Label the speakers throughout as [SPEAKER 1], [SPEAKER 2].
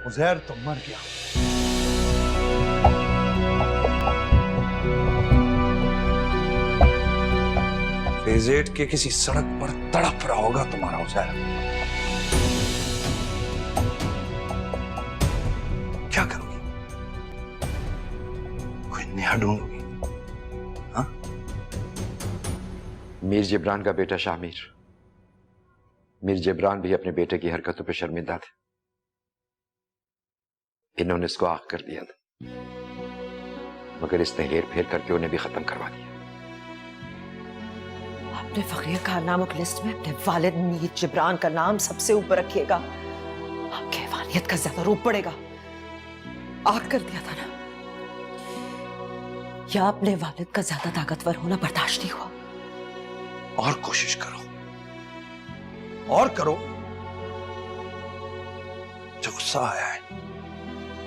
[SPEAKER 1] उज़ैर तो मर गया। फेज 8 के किसी सड़क पर तड़प रहा होगा तुम्हारा उज़ैर। क्या करोगी? कोई नया ढूंढोगी? हाँ?
[SPEAKER 2] मीर जिब्रान का बेटा शामिर। मीर जिब्रान भी अपने बेटे की हरकतों पर शर्मिंदा थे। इन्होंने इसको आग कर दिया था, मगर इसने हेर फेर करके उन्हें भी खत्म करवा दिया।
[SPEAKER 3] अपने फकीर कारनामों की लिस्ट में अपने वालिद मीर जिब्रान का नाम सबसे ऊपर रखिएगा। आपके हैवानियत का ज्यादा रूप पड़ेगा। आग कर दिया था ना, या अपने वालिद का ज्यादा ताकतवर होना बर्दाश्त नहीं हुआ?
[SPEAKER 1] और कोशिश करो, और करो। जो गुस्सा आया है,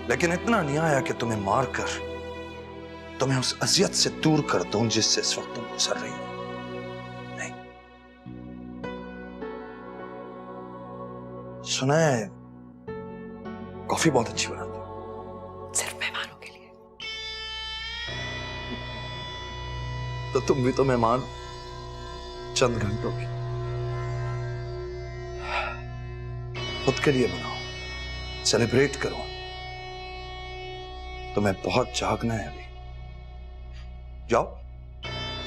[SPEAKER 1] लेकिन इतना नहीं आया कि तुम्हें मारकर तुम्हें उस अजियत से दूर कर दूं जिससे इस वक्त तुम गुजर रही हो। नहीं, सुना है कॉफी बहुत अच्छी बनाती हो।
[SPEAKER 3] सिर्फ मेहमानों के लिए।
[SPEAKER 1] तो तुम भी तो मेहमान चंद घंटों की। खुद के लिए बनाओ, सेलिब्रेट करो। तुम्हें बहुत जागना है अभी। जाओ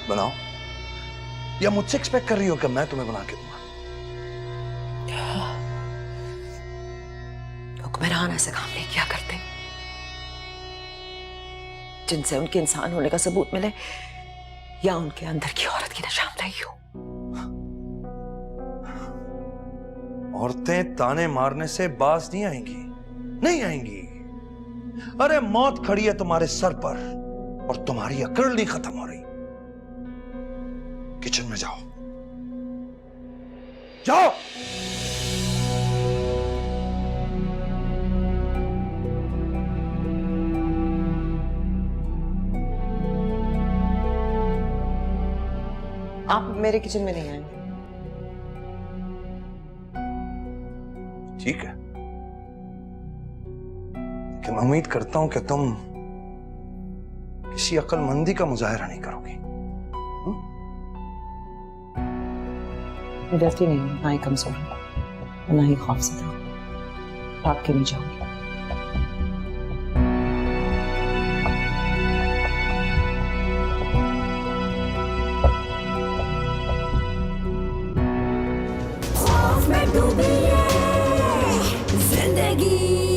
[SPEAKER 1] बनाओ, या मुझसे एक्सपेक्ट कर रही हो कि मैं तुम्हें बना के दूंगा?
[SPEAKER 3] हुक्मरान ऐसे काम नहीं किया करते जिनसे उनके इंसान होने का सबूत मिले या उनके अंदर की औरत की निशानदेही हो।
[SPEAKER 1] औरतें ताने मारने से बाज नहीं आएंगी, नहीं आएंगी। अरे मौत खड़ी है तुम्हारे सर पर और तुम्हारी अकड़ नहीं खत्म हो रही। किचन में जाओ, जाओ।
[SPEAKER 3] आप मेरे किचन में नहीं आएंगे।
[SPEAKER 1] ठीक है, लेकिन मैं उम्मीद करता हूं कि तुम किसी अक्लमंदी का मुजाहिरा नहीं करोगी।
[SPEAKER 3] मैं डरती नहीं हूँ, ना ही कमजोर हूँ, ना ही खौफजदा। भाग के नहीं जाऊंगी।
[SPEAKER 4] खौफ में डूबी है जिंदगी।